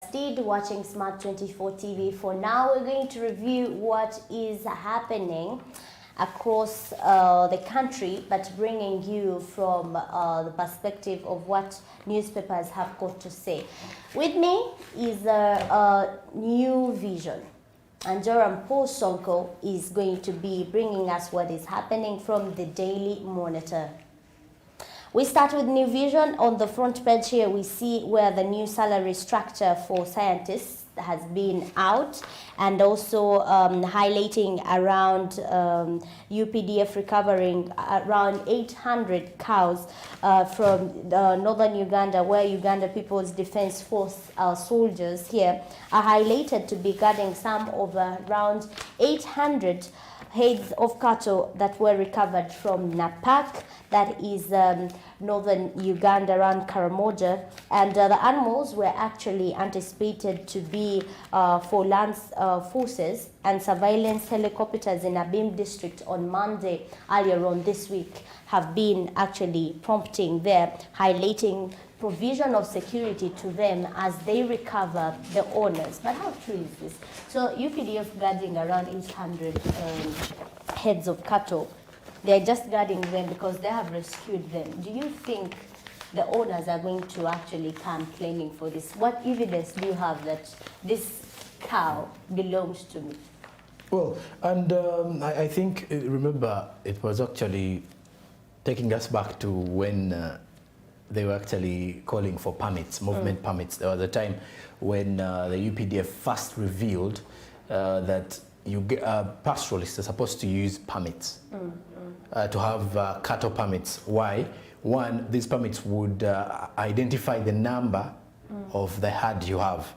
stayed watching Smart 24 TV. For now, we're going to review what is happening across the country, but bringing you from the perspective of what newspapers have got to say. With me is a New Vision, and Joram Paul Sonko is going to be bringing us what is happening from the Daily Monitor. We start with New Vision. On the front page here, we see where the new salary structure for scientists has been out, and also highlighting around UPDF recovering around 800 cows from northern Uganda, where Uganda People's Defense Force soldiers here are highlighted to be guarding some of around 800 heads of cattle that were recovered from Napak, that is northern Uganda around Karamoja, and the animals were actually anticipated to be for land forces and surveillance helicopters in Abim district on Monday earlier on this week have been actually prompting there, highlighting provision of security to them as they recover the owners. But how true is this? So UPDF guarding around 800 heads of cattle. They're just guarding them because they have rescued them. Do you think the owners are going to actually come claiming for this? What evidence do you have that this cow belongs to me? Well, and I think, remember, it was actually taking us back to when they were actually calling for permits, movement permits. There was a time when the UPDF first revealed that pastoralists are supposed to use permits to have cattle permits. Why? One, these permits would identify the number of the herd you have.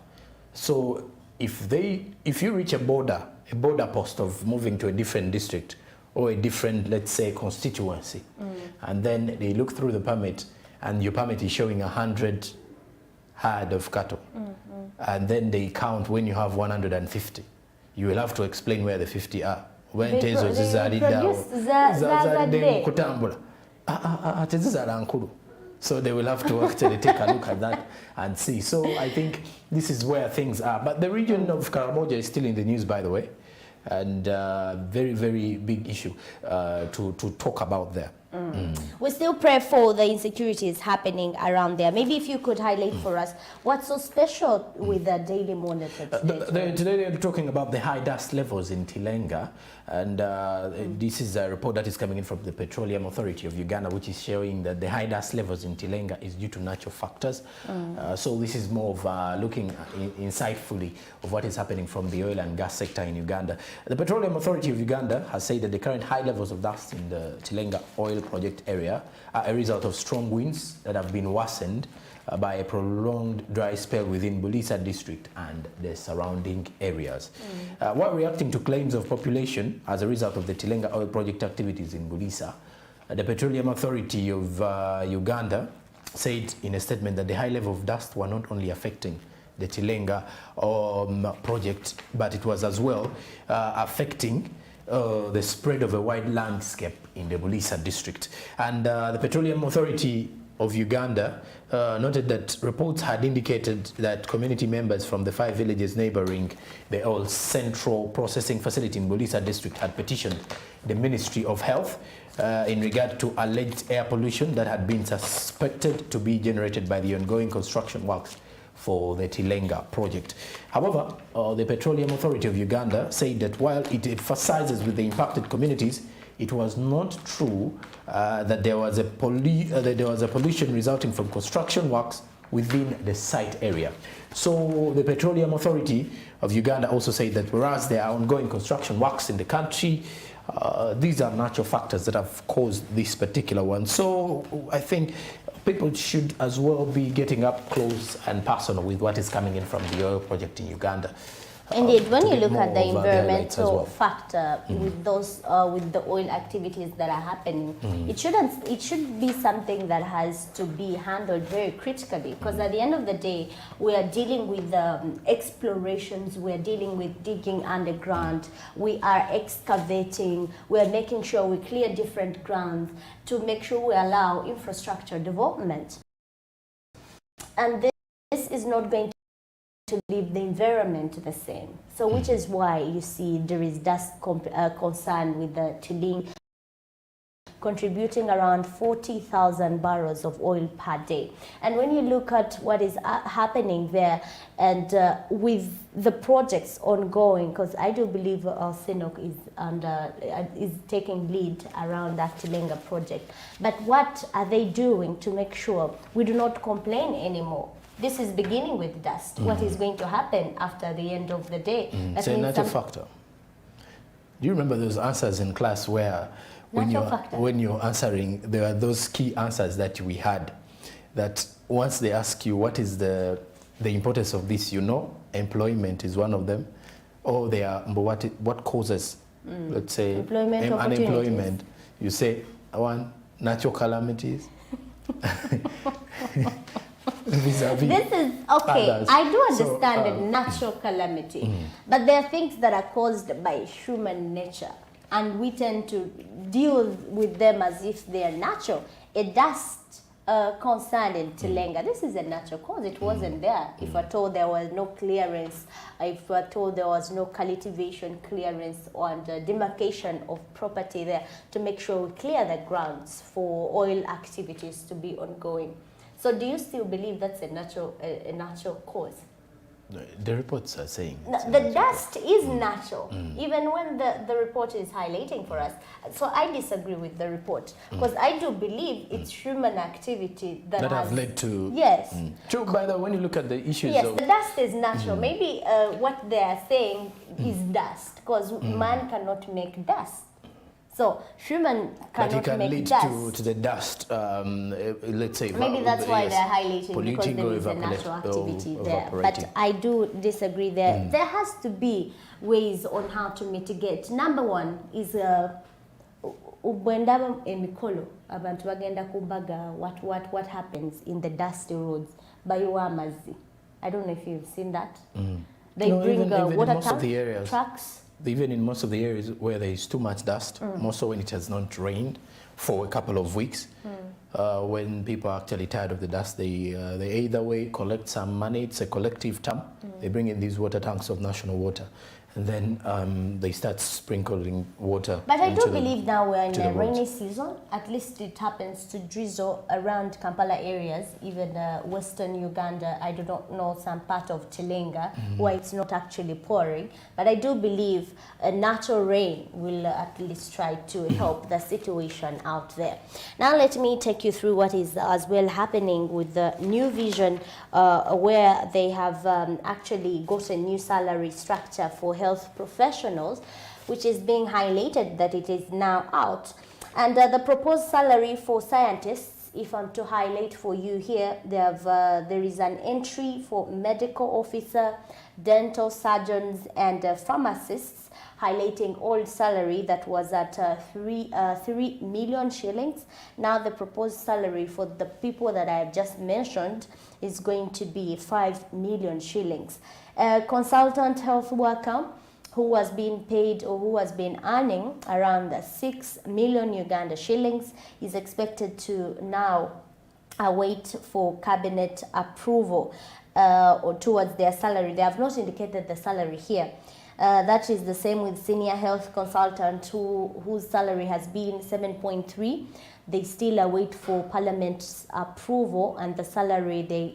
So if you reach a border post of moving to a different district or a different, let's say, constituency, and then they look through the permit, and your permit is showing 100 herd of cattle, and then they count when you have 150. You will have to explain where the 50 are. When so they will have to actually take a look at that and see. So I think this is where things are. But the region of Karamoja is still in the news, by the way, and very, very big issue to talk about there. We still pray for the insecurities happening around there. Maybe if you could highlight for us what's so special with the Daily Monitor today. Today they're talking about the high dust levels in Tilenga, and this is a report that is coming in from the Petroleum Authority of Uganda, which is showing that the high dust levels in Tilenga is due to natural factors. So this is more of looking insightfully of what is happening from the oil and gas sector in Uganda. The Petroleum Authority of Uganda has said that the current high levels of dust in the Tilenga oil project area are a result of strong winds that have been worsened by a prolonged dry spell within Bulisa district and the surrounding areas. While reacting to claims of population as a result of the Tilenga oil project activities in Bulisa, the Petroleum Authority of Uganda said in a statement that the high level of dust were not only affecting the Tilenga project, but it was as well affecting the spread of a wide landscape in the Bulisa district. And the Petroleum Authority of Uganda noted that reports had indicated that community members from the 5 villages neighboring the oil central processing facility in Bulisa district had petitioned the Ministry of Health in regard to alleged air pollution that had been suspected to be generated by the ongoing construction works for the Tilenga project. However, the Petroleum Authority of Uganda said that while it emphasizes with the impacted communities, it was not true that there was a pollution resulting from construction works within the site area. So the Petroleum Authority of Uganda also said that whereas there are ongoing construction works in the country, these are natural factors that have caused this particular one. So I think people should as well be getting up close and personal with what is coming in from the oil project in Uganda. Indeed, when you look at the environmental factor with those with the oil activities that are happening, it should be something that has to be handled very critically, because at the end of the day, we are dealing with explorations, we are dealing with digging underground, we are excavating, we are making sure we clear different grounds to make sure we allow infrastructure development. And this is not going to leave the environment the same. So which is why you see there is dust concern with the Tiling contributing around 40,000 barrels of oil per day. And when you look at what is happening there and with the projects ongoing, because I do believe CNOOC is taking lead around that Tilenga project. But what are they doing to make sure we do not complain anymore? This is beginning with dust. What is going to happen after the end of the day? It's another factor. Do you remember those answers in class where when you're answering, there are those key answers that we had, that once they ask you what is the importance of this, you know, employment is one of them, or they are, what causes, let's say, unemployment. You say, one, natural calamities. This is okay. Others. I do understand the natural calamity, but there are things that are caused by human nature, and we tend to deal with them as if they are natural. A dust concern in Tilenga, this is a natural cause. It wasn't there. If we're told there was no clearance, if we're told there was no cultivation clearance or demarcation of property there to make sure we clear the grounds for oil activities to be ongoing. So do you still believe that's a natural cause? The reports are saying the dust is natural, even when the report is highlighting for us. So I disagree with the report, because I do believe it's human activity that has led to... Yes. True, by the way, when you look at the issues yes, the dust is natural. Maybe what they are saying is dust, because man cannot make dust. So human cannot make dust. But it can lead to the dust, let's say. Maybe that's why they're highlighting, because there is a natural activity there. But I do disagree there. There has to be ways on how to mitigate. Number one is ubwenda emikolo abantu bagenda kubaga what happens in the dusty roads by Wamazi. I don't know if you've seen that. They bring water trucks. Even in most of the areas where there is too much dust, more so when it has not rained for a couple of weeks, when people are actually tired of the dust, they either way collect some money. It's a collective term. They bring in these water tanks of national water, and then they start sprinkling water. But I do believe now we're in a rainy season. At least it happens to drizzle around Kampala areas, even western Uganda. I do not know some part of Tilenga where it's not actually pouring. But I do believe a natural rain will at least try to help the situation out there. Now let me take you through what is as well happening with the New Vision, where they have actually got a new salary structure for health professionals, which is being highlighted that it is now out. And the proposed salary for scientists, if I'm to highlight for you here, there is an entry for medical officer, dental surgeons, and pharmacists, highlighting old salary that was at 3 million shillings. Now the proposed salary for the people that I have just mentioned is going to be 5 million shillings. A consultant health worker who has been paid or who has been earning around 6 million Uganda shillings is expected to now await for cabinet approval or towards their salary. They have not indicated the salary here. That is the same with senior health consultant whose salary has been 7.3. They still await for Parliament's approval, and the salary they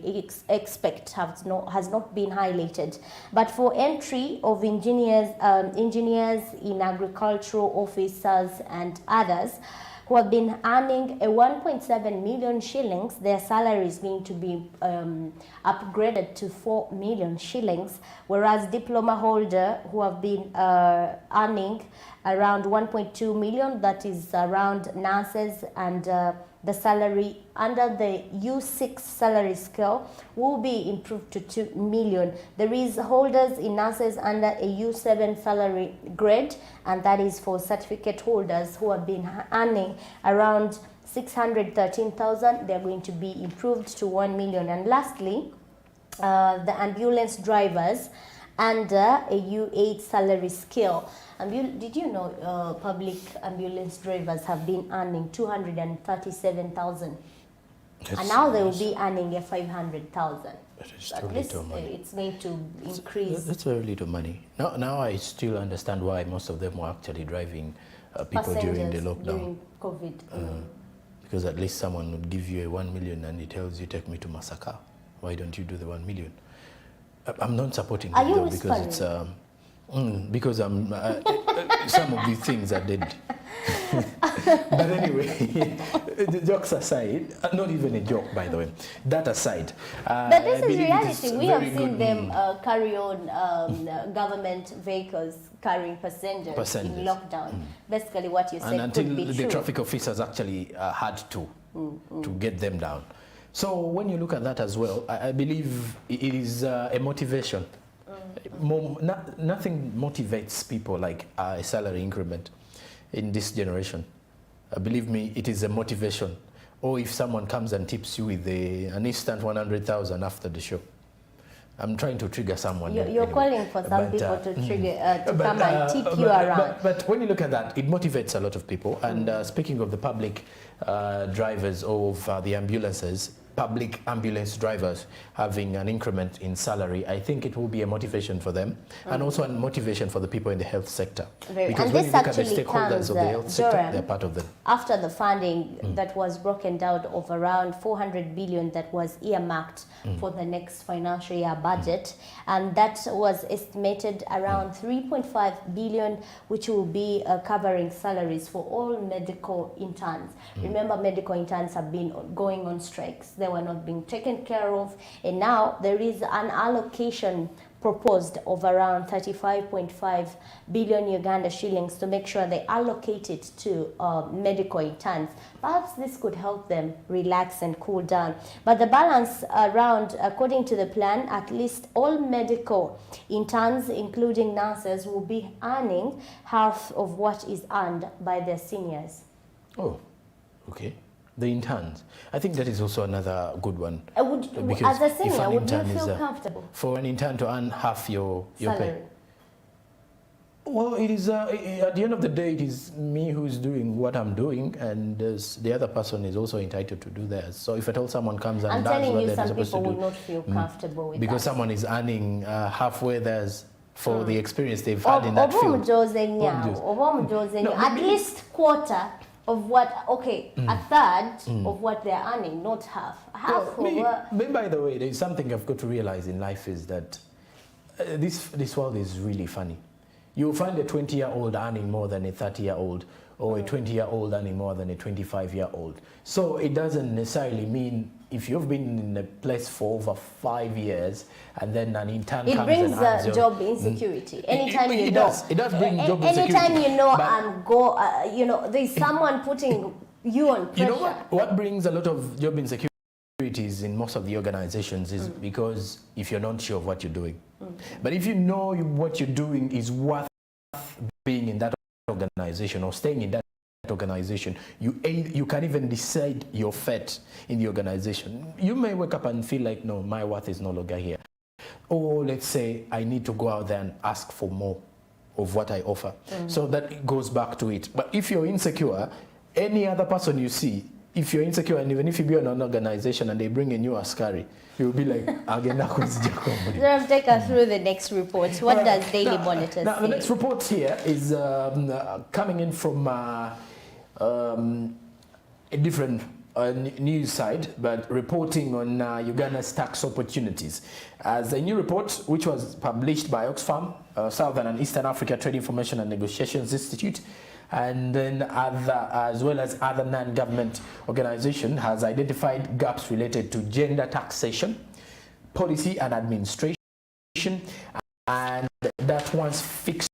expect has not been highlighted. But for entry of engineers in agricultural officers and others who have been earning a 1.7 million shillings, their salary is going to be upgraded to 4 million shillings, whereas diploma holder who have been earning around 1.2 million, that is around nurses, and the salary under the U6 salary scale will be improved to 2 million. There is holders in nurses under a U7 salary grade, and that is for certificate holders who have been earning around 613,000. They're going to be improved to 1 million. And lastly, the ambulance drivers under a U8 salary scale. Did you know public ambulance drivers have been earning 237,000, and now they will be earning a 500,000. That is At too least little money. it's going to increase That's very little money. Now I still understand why most of them were actually driving people during the passengers lockdown. during COVID. Because at least someone would give you a 1 million and he tells you, take me to Masaka. Why don't you do the 1 million? I'm not supporting Are it you though, because it's because I'm some of these things are dead. But anyway, the jokes aside, not even a joke, by the way. That aside, But this I is believe it reality. is We have very seen good- them carry on government vehicles carrying passengers in lockdown. Basically, what you said and until could be the true. traffic officers actually had to get them down. So when you look at that as well, I believe it is a motivation. Nothing motivates people like a salary increment in this generation. Believe me, it is a motivation. Or if someone comes and tips you with an instant 100,000 after the show. I'm trying to trigger someone. You're anyway. calling for some But, people to trigger to come and tip you around. But when you look at that, it motivates a lot of people. And speaking of the public drivers of the ambulances, public ambulance drivers having an increment in salary, I think it will be a motivation for them and also a motivation for the people in the health sector. Because And when this you look at the actually stakeholders comes, of the health sector, Joram, they're part of them. after the funding that was broken down of around 400 billion that was earmarked for the next financial year budget, and that was estimated around 3.5 billion, which will be covering salaries for all medical interns. Remember, medical interns have been going on strikes. They were not being taken care of, and now there is an allocation proposed of around 35.5 billion Uganda shillings to make sure they allocate it to medical interns. Perhaps this could help them relax and cool down. But the balance around, according to the plan, at least all medical interns, including nurses, will be earning half of what is earned by their seniors. Oh, okay. The interns. I think that is also another good one. As a if senior, an would you intern is, feel comfortable? For an intern to earn half your Salary. pay? Well, it is at the end of the day, it is me who's doing what I'm doing, and the other person is also entitled to do theirs. So if at all someone comes and I'm does telling what you, they're some supposed to people do, will not feel comfortable with because that. someone is earning halfway theirs for the experience they've had in that field. At least quarter of what, a third of what they're earning, not half. Half By the way, there's something I've got to realize in life is that this world is really funny. You'll find a 20-year-old earning more than a 30-year-old, or a 20-year-old earning more than a 25-year-old. So it doesn't necessarily mean if you've been in a place for over 5 years and then an intern comes and brings earns job insecurity. Anytime it does bring job insecurity. Anytime you know, there's someone putting you on pressure. You know what brings a lot of job insecurities in most of the organizations is because if you're not sure of what you're doing. But if you know what you're doing is worth being in that organization or staying in that organization, you can even decide your fate in the organization. You may wake up and feel like, no, my worth is no longer here. Or let's say I need to go out there and ask for more of what I offer. So that goes back to it. But if you're insecure, any other person you see, if you're insecure, and even if you be on an organization and they bring a new askari, you'll be like, Joram, take us through the next report. What does Daily Monitor say? The next report here is coming in from a different news side, but reporting on Uganda's tax opportunities. As a new report, which was published by Oxfam, Southern and Eastern Africa Trade Information and Negotiations Institute, and then as well as other non-government organizations, has identified gaps related to gender taxation, policy and administration, and that once fixed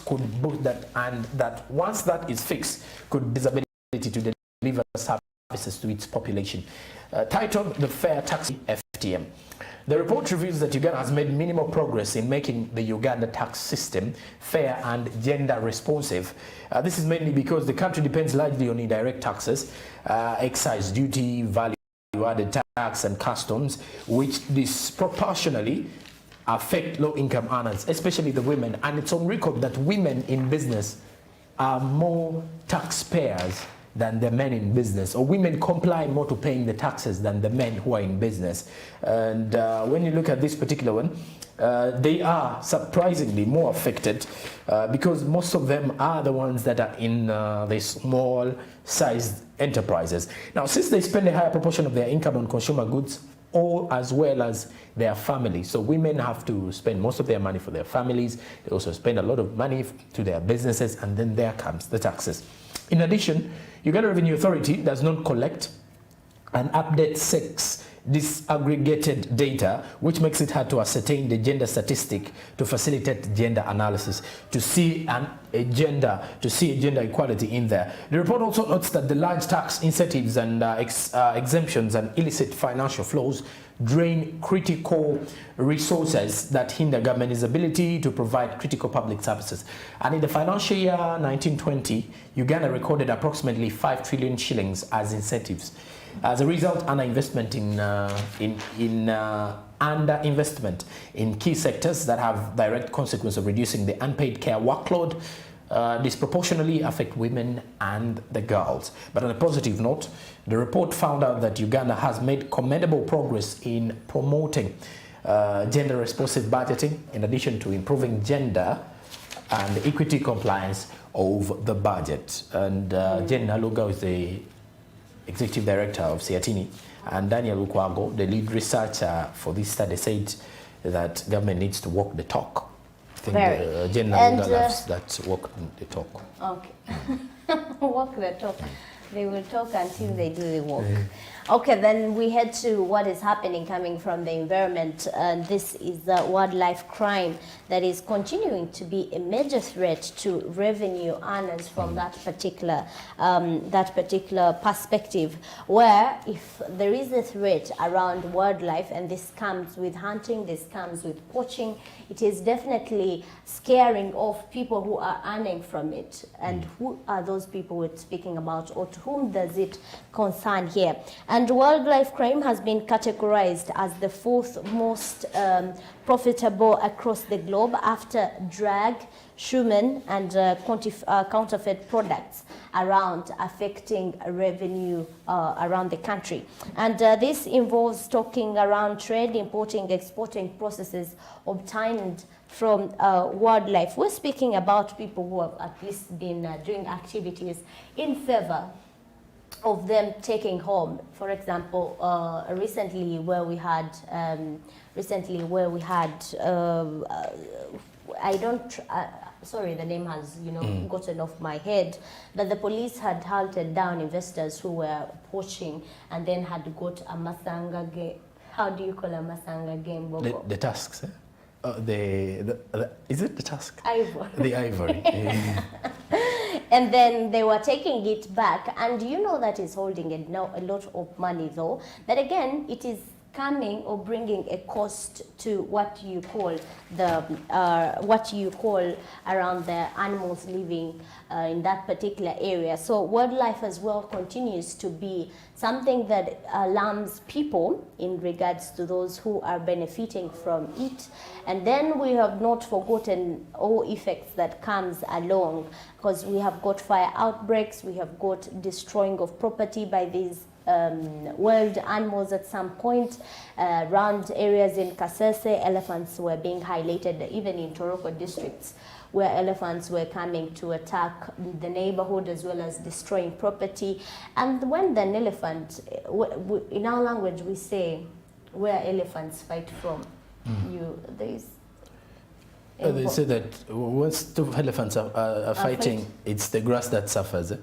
could boost that, and that once that is fixed could disability to deliver services to its population. Titled The Fair Tax FTM. The report reveals that Uganda has made minimal progress in making the Uganda tax system fair and gender responsive. This is mainly because the country depends largely on indirect taxes, excise duty, value-added tax and customs, which disproportionately affect low-income earners, especially the women. And it's on record that women in business are more taxpayers than the men in business, or women comply more to paying the taxes than the men who are in business. And when you look at this particular one, they are surprisingly more affected because most of them are the ones that are in the small sized enterprises. Now, since they spend a higher proportion of their income on consumer goods, or as well as their families. So women have to spend most of their money for their families. They also spend a lot of money to their businesses, and then there comes the taxes. In addition, Uganda Revenue Authority does not collect and update sex disaggregated data, which makes it hard to ascertain the gender statistic to facilitate gender analysis, to see a gender equality in there. The report also notes that the large tax incentives and exemptions and illicit financial flows drain critical resources that hinder government's ability to provide critical public services. And in the financial year 1920, Uganda recorded approximately 5 trillion shillings as incentives. As a result, underinvestment underinvestment in key sectors that have direct consequence of reducing the unpaid care workload disproportionately affect women and the girls. But on a positive note, the report found out that Uganda has made commendable progress in promoting gender-responsive budgeting, in addition to improving gender and equity compliance of the budget. And Jen Naluga is the Executive Director of Siatini, and Daniel Lukwago, the lead researcher for this study, said that government needs to walk the talk. I think Jen Naluga loves that walk the talk. Okay. Walk the talk. They will talk until they do the walk. Okay, then we head to what is happening coming from the environment. This is the wildlife crime that is continuing to be a major threat to revenue earners from that particular perspective, where if there is a threat around wildlife, and this comes with hunting, this comes with poaching, it is definitely scaring off people who are earning from it. And who are those people we're speaking about, or to whom does it concern here? And wildlife crime has been categorized as the fourth most profitable across the globe after drug, human, and counterfeit products around affecting revenue around the country. And this involves talking around trade, importing, exporting processes obtained from wildlife. We're speaking about people who have at least been doing activities in favor of them taking home. For example, recently where we had sorry, the name has gotten off my head, but the police had halted down investors who were poaching and then had got a masanga game. How do you call a masanga game, Bobo? The tusks, eh? Is it the tusk? Ivory. The ivory. And then they were taking it back, and you know that is holding a lot of money though. But again, it is coming or bringing a cost to what you call around the animals living in that particular area. So wildlife as well continues to be something that alarms people in regards to those who are benefiting from it. And then we have not forgotten all effects that comes along, because we have got fire outbreaks, we have got destroying of property by these wild animals at some point. Around areas in Kasese, elephants were being highlighted, even in Toroko districts, where elephants were coming to attack the neighborhood as well as destroying property. And when an elephant, in our language we say, where elephants fight from, they say that once two elephants are fighting, it's the grass that suffers.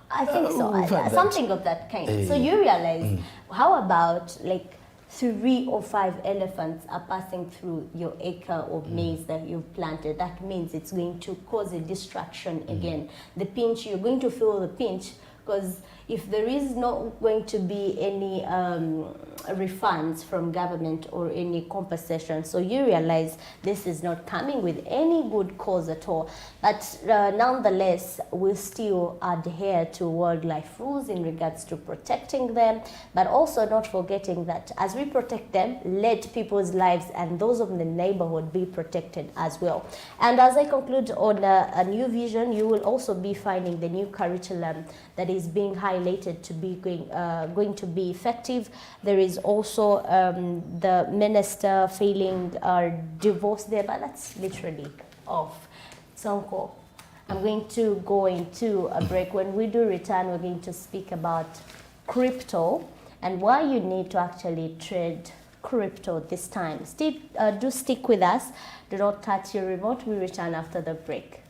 I think so, something of that kind. So you realize, how about like 3 or 5 elephants are passing through your acre of maize that you've planted? That means it's going to cause a distraction again. The pinch, you're going to feel the pinch, because if there is not going to be any refunds from government or any compensation, so you realize this is not coming with any good cause at all. But nonetheless, we still adhere to wildlife rules in regards to protecting them, but also not forgetting that as we protect them, let people's lives and those of the neighborhood be protected as well. And as I conclude on a new vision, you will also be finding the new curriculum that is is being highlighted to be going to be effective. There is also the minister filing divorce there, but that's literally off. Sonko, I'm going to go into a break. When we do return, we're going to speak about crypto and why you need to actually trade crypto this time. Do stick with us. Do not touch your remote. We return after the break.